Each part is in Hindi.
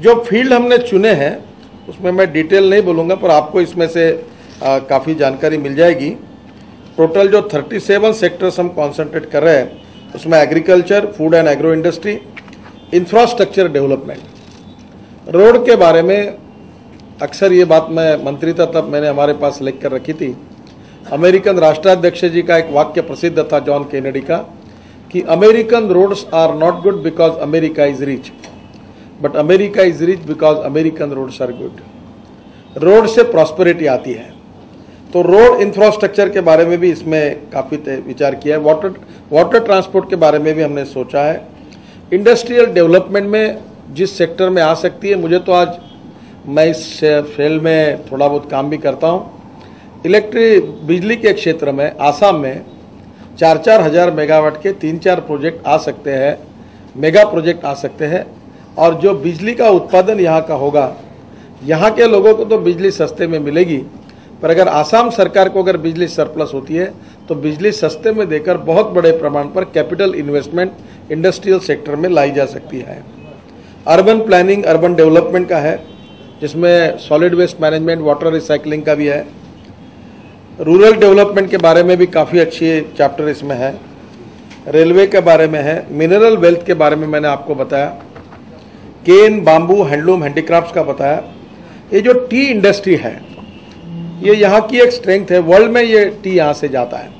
जो फील्ड हमने चुने हैं उसमें मैं डिटेल नहीं बोलूँगा, पर आपको इसमें से काफ़ी जानकारी मिल जाएगी। टोटल जो 37 सेक्टर्स हम कॉन्सेंट्रेट कर रहे हैं उसमें agriculture, food and agro industry, infrastructure development, road के बारे में अक्सर ये बात मैं मंत्री था तब मैंने हमारे पास लिख कर रखी थी। अमेरिकन राष्ट्राध्यक्ष जी का एक वाक्य प्रसिद्ध था जॉन केनेडी का कि American roads are not good because America is rich, but America is rich because American roads are good. Road से प्रॉस्पेरिटी आती है, तो रोड इंफ्रास्ट्रक्चर के बारे में भी इसमें काफ़ी विचार किया है। वाटर ट्रांसपोर्ट के बारे में भी हमने सोचा है। इंडस्ट्रियल डेवलपमेंट में जिस सेक्टर में आ सकती है, मुझे तो आज मैं इस फील्ड में थोड़ा बहुत काम भी करता हूँ। बिजली के क्षेत्र में आसाम में 4-4 हज़ार मेगावाट के 3-4 प्रोजेक्ट आ सकते हैं, मेगा प्रोजेक्ट आ सकते हैं। और जो बिजली का उत्पादन यहाँ का होगा, यहाँ के लोगों को तो बिजली सस्ते में मिलेगी, पर अगर आसाम सरकार को अगर बिजली सरप्लस होती है तो बिजली सस्ते में देकर बहुत बड़े प्रमाण पर कैपिटल इन्वेस्टमेंट इंडस्ट्रियल सेक्टर में लाई जा सकती है। अर्बन प्लानिंग, अर्बन डेवलपमेंट का है, जिसमें solid waste management, water recycling का भी है। रूरल डेवलपमेंट के बारे में भी काफ़ी अच्छी चैप्टर इसमें है। रेलवे के बारे में है। मिनरल वेल्थ के बारे में मैंने आपको बताया। केन, बाम्बू, हैंडलूम, हैंडीक्राफ्ट्स का बताया। ये जो टी इंडस्ट्री है, ये यहाँ की एक स्ट्रेंथ है। वर्ल्ड में ये टी यहाँ से जाता है,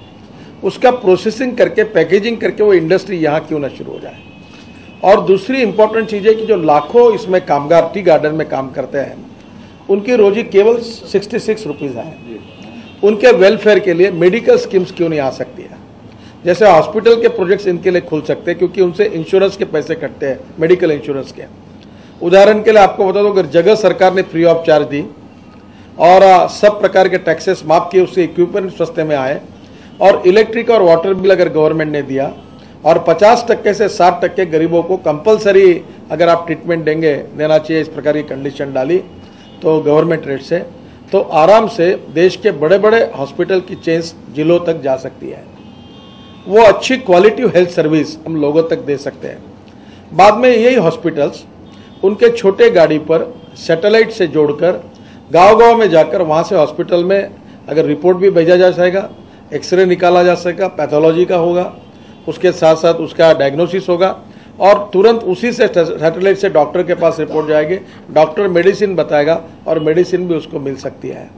उसका प्रोसेसिंग करके, पैकेजिंग करके वो इंडस्ट्री यहाँ क्यों ना शुरू हो जाए। और दूसरी इंपॉर्टेंट चीज़ है कि जो लाखों इसमें कामगार टी गार्डन में काम करते हैं, उनकी रोजी केवल 66 रुपीज़ है। उनके वेलफेयर के लिए मेडिकल स्कीम्स क्यों नहीं आ सकती है। जैसे हॉस्पिटल के प्रोजेक्ट्स इनके लिए खुल सकते हैं, क्योंकि उनसे इंश्योरेंस के पैसे कटते हैं, मेडिकल इंश्योरेंस के। उदाहरण के लिए आपको बता दो, अगर जगह सरकार ने फ्री ऑफ चार्ज दी और सब प्रकार के टैक्सेस माफ किए, उससे इक्विपमेंट सस्ते में आए, और इलेक्ट्रिक और वाटर बिल अगर गवर्नमेंट ने दिया और 50% से 60% गरीबों को कंपलसरी अगर आप ट्रीटमेंट देना चाहिए, इस प्रकार की कंडीशन डाली तो गवर्नमेंट रेट से, तो आराम से देश के बड़े बड़े हॉस्पिटल की चेन्स जिलों तक जा सकती है। वो अच्छी क्वालिटी हेल्थ सर्विस हम लोगों तक दे सकते हैं। बाद में यही हॉस्पिटल्स उनके छोटे गाड़ी पर सैटेलाइट से जोड़कर गांव-गांव में जाकर वहाँ से हॉस्पिटल में अगर रिपोर्ट भी भेजा जा सकेगा, एक्सरे निकाला जा सकेगा, पैथोलॉजी का होगा, उसके साथ साथ उसका डायग्नोसिस होगा, और तुरंत उसी से सैटेलाइट से डॉक्टर के पास रिपोर्ट जाएगी, डॉक्टर मेडिसिन बताएगा और मेडिसिन भी उसको मिल सकती है।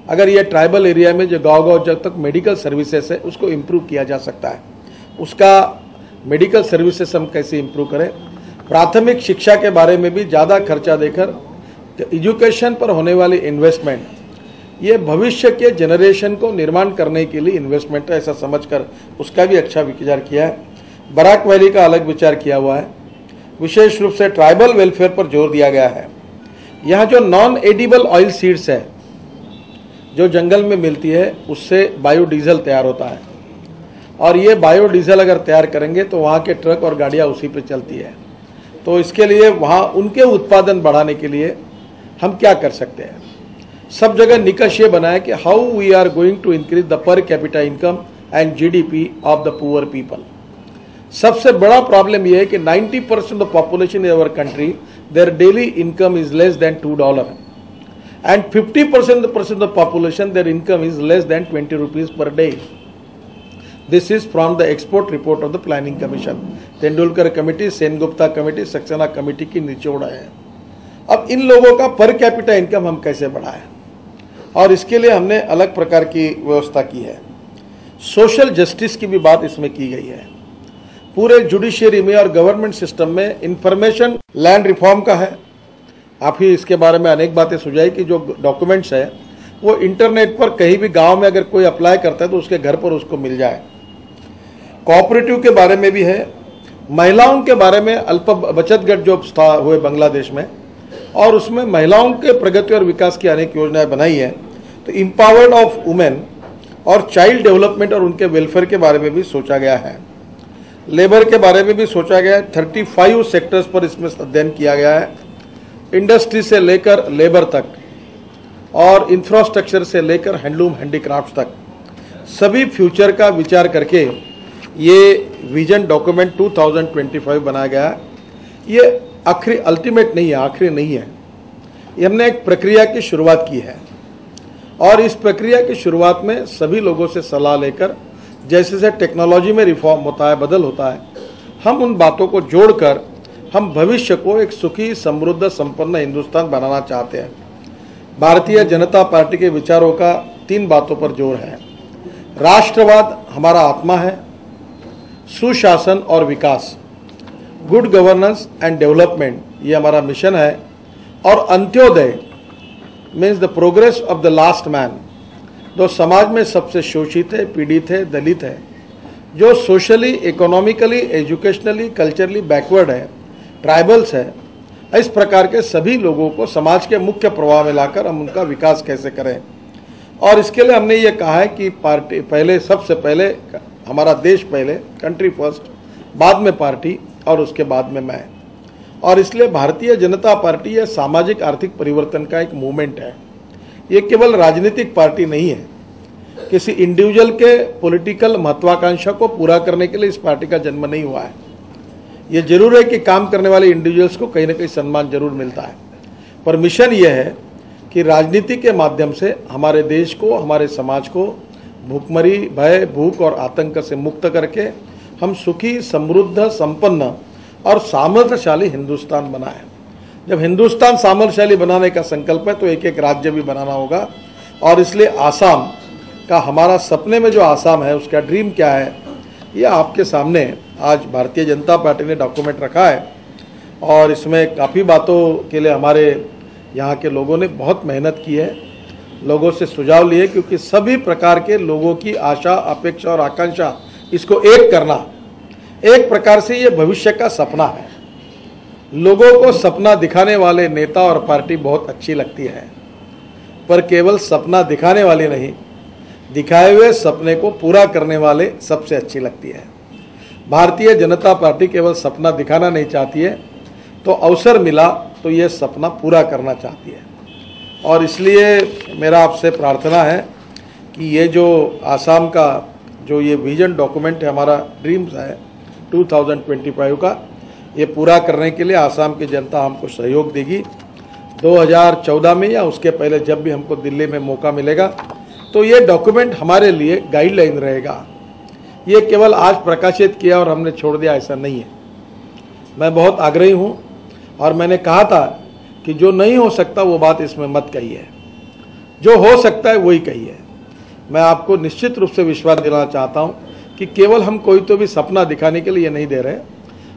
अगर ये ट्राइबल एरिया में जो गांव-गांव जब तक मेडिकल सर्विसेज है उसको इम्प्रूव किया जा सकता है। उसका मेडिकल सर्विसेज हम कैसे इम्प्रूव करें। प्राथमिक शिक्षा के बारे में भी ज़्यादा खर्चा देकर एजुकेशन पर होने वाली इन्वेस्टमेंट, ये भविष्य के जनरेशन को निर्माण करने के लिए इन्वेस्टमेंट है, ऐसा समझकर उसका भी अच्छा विचार किया है। बराक वैली का अलग विचार किया हुआ है। विशेष रूप से ट्राइबल वेलफेयर पर जोर दिया गया है। यहाँ जो नॉन एडिबल ऑयल सीड्स है जो जंगल में मिलती है, उससे बायोडीजल तैयार होता है, और ये बायोडीजल अगर तैयार करेंगे तो वहाँ के ट्रक और गाड़ियाँ उसी पे चलती है। तो इसके लिए वहाँ उनके उत्पादन बढ़ाने के लिए हम क्या कर सकते हैं। सब जगह निकष ये बनाया कि how we are going to increase the per capita income and GDP of the poor people. सबसे बड़ा प्रॉब्लम यह है कि 90% of the population in our country, their daily income is less than $2, and 50% of population their income is less than 20 rupees per day. This is from the export report of the planning commission. Tendulkar committee, Sengupta committee, Saxena committee की निचोड़ है। अब इन लोगों का पर कैपिटा इनकम हम कैसे बढ़ाएं, और इसके लिए हमने अलग प्रकार की व्यवस्था की है। सोशल जस्टिस की भी बात इसमें की गई है। पूरे जुडिशियरी में और गवर्नमेंट सिस्टम में इंफॉर्मेशन लैंड रिफॉर्म का है। आप ही इसके बारे में अनेक बातें सुझाई कि जो डॉक्यूमेंट्स है वो इंटरनेट पर कहीं भी गांव में अगर कोई अप्लाई करता है तो उसके घर पर उसको मिल जाए। कोऑपरेटिव के बारे में भी है। महिलाओं के बारे में अल्प बचत गट जो हुए बांग्लादेश में, और उसमें महिलाओं के प्रगति और विकास की अनेक योजनाएं बनाई है। तो इम्पावर्ड ऑफ वुमेन और चाइल्ड डेवलपमेंट और उनके वेलफेयर के बारे में भी सोचा गया है। लेबर के बारे में भी सोचा गया है। 35 सेक्टर्स पर इसमें अध्ययन किया गया है। इंडस्ट्री से लेकर लेबर तक और इंफ्रास्ट्रक्चर से लेकर हैंडलूम, हैंडीक्राफ्ट तक सभी फ्यूचर का विचार करके ये विजन डॉक्यूमेंट 2025 बनाया गया है। ये आखिरी अल्टीमेट नहीं है, आखिरी नहीं है। ये हमने एक प्रक्रिया की शुरुआत की है और इस प्रक्रिया की शुरुआत में सभी लोगों से सलाह लेकर जैसे जैसे टेक्नोलॉजी में रिफॉर्म होता है, बदल होता है, हम उन बातों को जोड़कर हम भविष्य को एक सुखी, समृद्ध, संपन्न हिंदुस्तान बनाना चाहते हैं। भारतीय जनता पार्टी के विचारों का 3 बातों पर जोर है। राष्ट्रवाद हमारा आत्मा है, सुशासन और विकास, गुड गवर्नेंस एंड डेवलपमेंट ये हमारा मिशन है, और Antyodaya means the progress of the last man, जो समाज में सबसे शोषित है, पीड़ित है, दलित है, जो socially, economically, educationally, culturally backward है, ट्राइबल्स है, इस प्रकार के सभी लोगों को समाज के मुख्य प्रवाह में लाकर हम उनका विकास कैसे करें। और इसके लिए हमने ये कहा है कि पार्टी पहले, सबसे पहले हमारा देश पहले, कंट्री फर्स्ट, बाद में पार्टी और उसके बाद में मैं। और इसलिए भारतीय जनता पार्टी यह सामाजिक आर्थिक परिवर्तन का एक मूवमेंट है। ये केवल राजनीतिक पार्टी नहीं है। किसी इंडिविजुअल के पॉलिटिकल महत्वाकांक्षा को पूरा करने के लिए इस पार्टी का जन्म नहीं हुआ है। ये जरूर है कि काम करने वाले इंडिविजुअल्स को कहीं ना कहीं सम्मान जरूर मिलता है, पर मिशन ये है कि राजनीति के माध्यम से हमारे देश को, हमारे समाज को भूखमरी, भय, भूख और आतंक से मुक्त करके हम सुखी, समृद्ध, संपन्न और सामर्थ्यशाली हिंदुस्तान बनाएं। जब हिंदुस्तान सामर्थ्यशाली बनाने का संकल्प है तो एक एक राज्य भी बनाना होगा। और इसलिए आसाम का हमारा सपने में जो आसाम है, उसका ड्रीम क्या है, ये आपके सामने आज भारतीय जनता पार्टी ने डॉक्यूमेंट रखा है। और इसमें काफ़ी बातों के लिए हमारे यहाँ के लोगों ने बहुत मेहनत की है, लोगों से सुझाव लिए, क्योंकि सभी प्रकार के लोगों की आशा, अपेक्षा और आकांक्षा इसको एक करना, एक प्रकार से ये भविष्य का सपना है। लोगों को सपना दिखाने वाले नेता और पार्टी बहुत अच्छी लगती है, पर केवल सपना दिखाने वाली नहीं, दिखाए हुए सपने को पूरा करने वाले सबसे अच्छी लगती है। भारतीय जनता पार्टी केवल सपना दिखाना नहीं चाहती है, तो अवसर मिला तो ये सपना पूरा करना चाहती है। और इसलिए मेरा आपसे प्रार्थना है कि ये जो आसाम का जो ये विजन डॉक्यूमेंट है, हमारा ड्रीम्स है 2025 का, ये पूरा करने के लिए आसाम की जनता हमको सहयोग देगी। 2014 में या उसके पहले जब भी हमको दिल्ली में मौका मिलेगा, तो ये डॉक्यूमेंट हमारे लिए गाइडलाइन रहेगा। ये केवल आज प्रकाशित किया और हमने छोड़ दिया, ऐसा नहीं है। मैं बहुत आग्रही हूँ और मैंने कहा था कि जो नहीं हो सकता वो बात इसमें मत कहिए, जो हो सकता है वही कहिए। मैं आपको निश्चित रूप से विश्वास दिलाना चाहता हूँ कि केवल हम कोई तो भी सपना दिखाने के लिए नहीं दे रहे,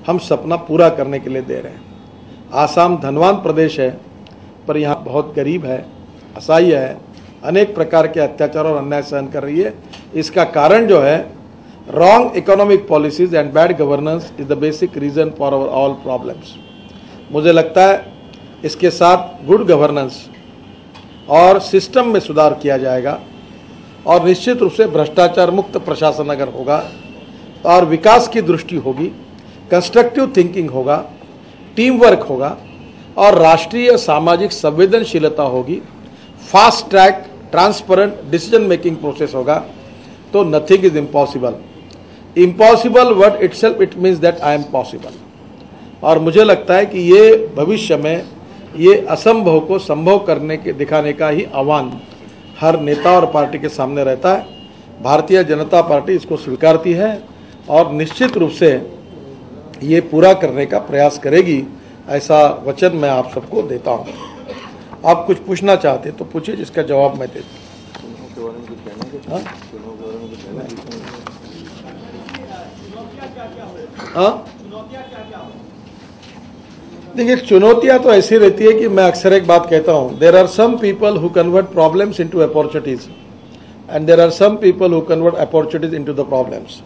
हम सपना पूरा करने के लिए दे रहे हैं। आसाम धनवान प्रदेश है, पर यहाँ बहुत गरीब है, असहाय है, अनेक प्रकार के अत्याचार और अन्याय सहन कर रही है। इसका कारण जो है, wrong economic policies and bad governance is the basic reason for our all problems. मुझे लगता है इसके साथ गुड गवर्नेंस और सिस्टम में सुधार किया जाएगा, और निश्चित रूप से भ्रष्टाचार मुक्त प्रशासन अगर होगा और विकास की दृष्टि होगी, कंस्ट्रक्टिव थिंकिंग होगा, टीम वर्क होगा और राष्ट्रीय सामाजिक संवेदनशीलता होगी, fast track transparent decision making process होगा, तो nothing is impossible. Impossible word itself it means that I am possible. और मुझे लगता है कि ये भविष्य में ये असंभव को संभव करने के दिखाने का ही आह्वान हर नेता और पार्टी के सामने रहता है। भारतीय जनता पार्टी इसको स्वीकारती है और निश्चित रूप से ये पूरा करने का प्रयास करेगी, ऐसा वचन मैं आप सबको देता हूँ। आप कुछ पूछना चाहते तो पूछिए, जिसका जवाब मैं देता हूँ। देखिए, चुनौतियां तो ऐसी रहती है कि मैं अक्सर एक बात कहता हूँ, there are some people who convert problems into opportunities and there are some people who convert opportunities into the problems.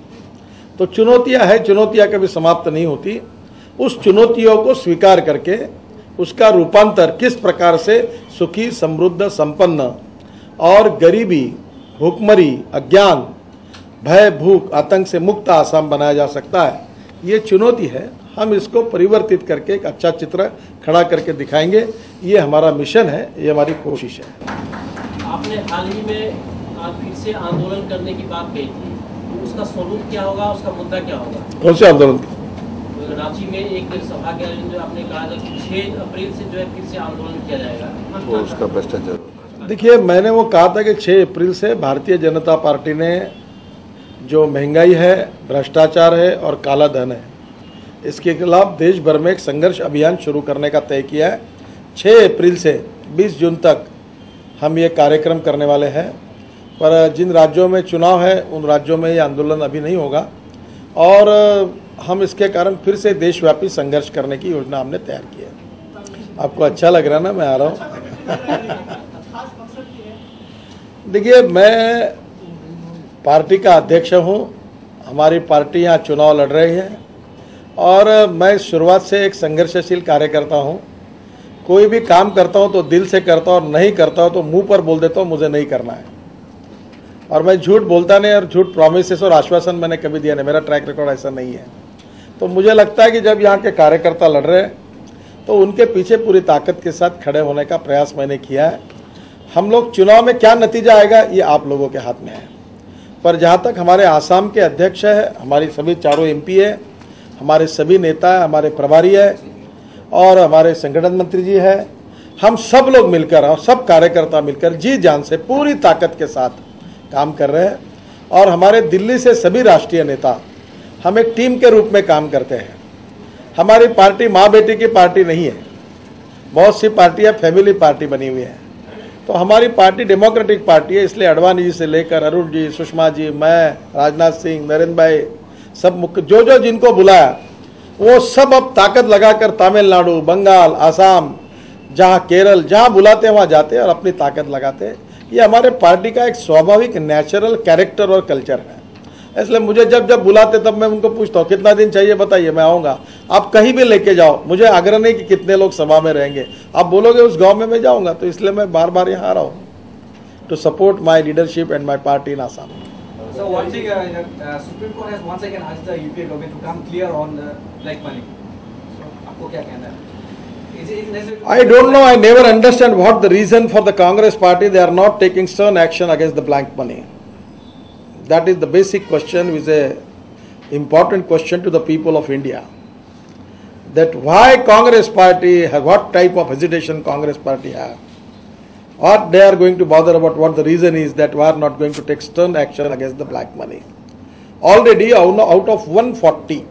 तो चुनौतियां है, चुनौतियां कभी समाप्त नहीं होती। उस चुनौतियों को स्वीकार करके उसका रूपांतर किस प्रकार से सुखी, समृद्ध, संपन्न और गरीबी, भूखमरी, अज्ञान, भय, भूख, आतंक से मुक्त आसाम बनाया जा सकता है, ये चुनौती है। हम इसको परिवर्तित करके एक अच्छा चित्र खड़ा करके दिखाएंगे। ये हमारा मिशन है, ये हमारी कोशिश है। आपने हाल ही में फिर से आंदोलन करने की बात कही थी, तो उसका स्वरूप क्या होगा, उसका मुद्दा क्या होगा? कौन से आंदोलन? रांची में एक सभा के आयोजन जो आपने कहा था कि 6 अप्रैल से जो है फिर से आंदोलन किया जाएगा, वो उसका भ्रष्टाचार। देखिए, मैंने वो कहा था कि 6 अप्रैल से भारतीय जनता पार्टी ने जो महंगाई है, भ्रष्टाचार है और काला धन है, इसके खिलाफ देश भर में एक संघर्ष अभियान शुरू करने का तय किया है। 6 अप्रैल से 20 जून तक हम ये कार्यक्रम करने वाले हैं। पर जिन राज्यों में चुनाव है उन राज्यों में ये आंदोलन अभी नहीं होगा और हम इसके कारण फिर से देशव्यापी संघर्ष करने की योजना हमने तैयार की है। आपको अच्छा लग रहा है ना, मैं आ रहा हूँ। देखिए, मैं पार्टी का अध्यक्ष हूँ, हमारी पार्टी यहाँ चुनाव लड़ रही है और मैं शुरुआत से एक संघर्षशील कार्यकर्ता हूँ। कोई भी काम करता हूँ तो दिल से करता हूँ और नहीं करता हूँ तो मुंह पर बोल देता हूँ मुझे नहीं करना है। और मैं झूठ बोलता नहीं और झूठ प्रॉमिसेस और आश्वासन मैंने कभी दिया नहीं, मेरा ट्रैक रिकॉर्ड ऐसा नहीं है। तो मुझे लगता है कि जब यहाँ के कार्यकर्ता लड़ रहे हैं तो उनके पीछे पूरी ताकत के साथ खड़े होने का प्रयास मैंने किया है। हम लोग चुनाव में क्या नतीजा आएगा ये आप लोगों के हाथ में है, पर जहाँ तक हमारे आसाम के अध्यक्ष है, हमारी सभी चारों MP है, हमारे सभी नेता है, हमारे प्रभारी है और हमारे संगठन मंत्री जी है, हम सब लोग मिलकर और सब कार्यकर्ता मिलकर जी जान से पूरी ताकत के साथ काम कर रहे हैं। और हमारे दिल्ली से सभी राष्ट्रीय नेता हम एक टीम के रूप में काम करते हैं। हमारी पार्टी माँ बेटी की पार्टी नहीं है, बहुत सी पार्टियाँ फैमिली पार्टी बनी हुई है। तो हमारी पार्टी डेमोक्रेटिक पार्टी है, इसलिए अडवाणी जी से लेकर अरुण जी, सुषमा जी, मैं, राजनाथ सिंह, नरेंद्र भाई, सब मुख्य जो जिनको बुलाया वो सब अब ताकत लगाकर तमिलनाडु, बंगाल, आसाम, जहाँ केरल, जहाँ बुलाते हैं वहाँ जाते हैं और अपनी ताकत लगाते हैं। ये हमारे पार्टी का एक स्वाभाविक नेचुरल कैरेक्टर और कल्चर है। इसलिए मुझे जब बुलाते तब मैं उनको पूछता हूँ कितना दिन चाहिए बताइए, मैं आऊँगा। आप कहीं भी लेके जाओ, मुझे आग्रह नहीं कि कितने लोग सभा में रहेंगे, आप बोलोगे उस गांव में मैं जाऊँगा। तो इसलिए मैं बार बार यहाँ आ रहा हूँ to support my leadership and my party in Assam. So one thing, Supreme Court has once again asked the UPA government to come clear on the black money. So आपको क्या कहना है? I don't know, I never understand what the reason for the Congress party they are not taking stern action against the blank money. That is the basic question, which is a important question to the people of India. That why Congress party, what type of hesitation Congress party have. Or they are going to bother about what the reason is that we are not going to take stern action against the black money. Already out of 140,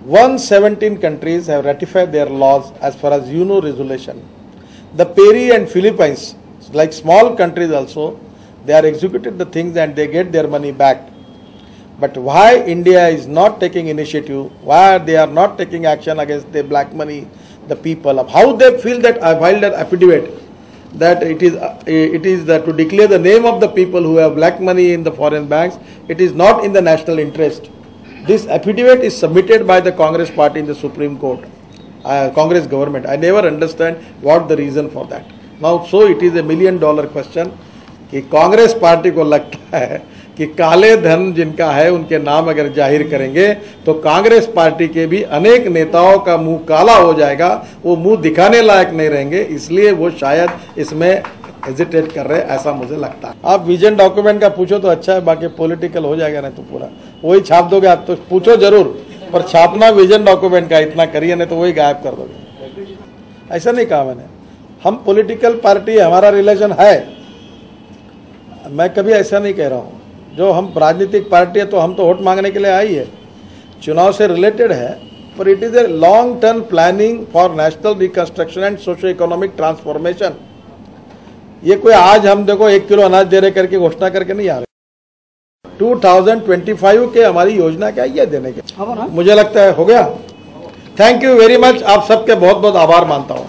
117 countries have ratified their laws as far as UNO resolution. The Peru and Philippines, like small countries also, they are executed the things and they get their money back. But why India is not taking initiative, why they are not taking action against the black money, the people, of how they feel that I filed an affidavit that it is that to declare the name of the people who have black money in the foreign banks, it is not in the national interest. This affidavit is submitted by the Congress party in the Supreme Court, Congress government. I never understand what the reason for that. Now, so it is $1 million question कि कांग्रेस पार्टी को लगता है कि काले धन जिनका है उनके नाम अगर जाहिर करेंगे तो कांग्रेस पार्टी के भी अनेक नेताओं का मुंह काला हो जाएगा, वो मुंह दिखाने लायक नहीं रहेंगे, इसलिए वो शायद इसमें हेजिटेट कर रहे हैं, ऐसा मुझे लगता है। आप विजन डॉक्यूमेंट का पूछो तो अच्छा है, बाकी पॉलिटिकल हो जाएगा, नहीं तो पूरा वही छाप दोगे। आप तो पूछो जरूर, पर छापना विजन डॉक्यूमेंट का इतना करिए, नहीं तो वही गायब कर दोगे। ऐसा नहीं कहा मैंने, हम पॉलिटिकल पार्टी, हमारा रिलेशन है, मैं कभी ऐसा नहीं कह रहा हूँ। जो हम राजनीतिक पार्टी है तो हम तो वोट मांगने के लिए आई है, चुनाव से रिलेटेड है, पर it is a long term planning for national reconstruction and socio economic transformation. ये कोई आज हम देखो 1 किलो अनाज दे रहे करके घोषणा करके नहीं आ रहे। 2025 के हमारी योजना क्या ये देने के, मुझे लगता है हो गया। थैंक यू वेरी मच, आप सबके बहुत बहुत आभार मानता हूँ।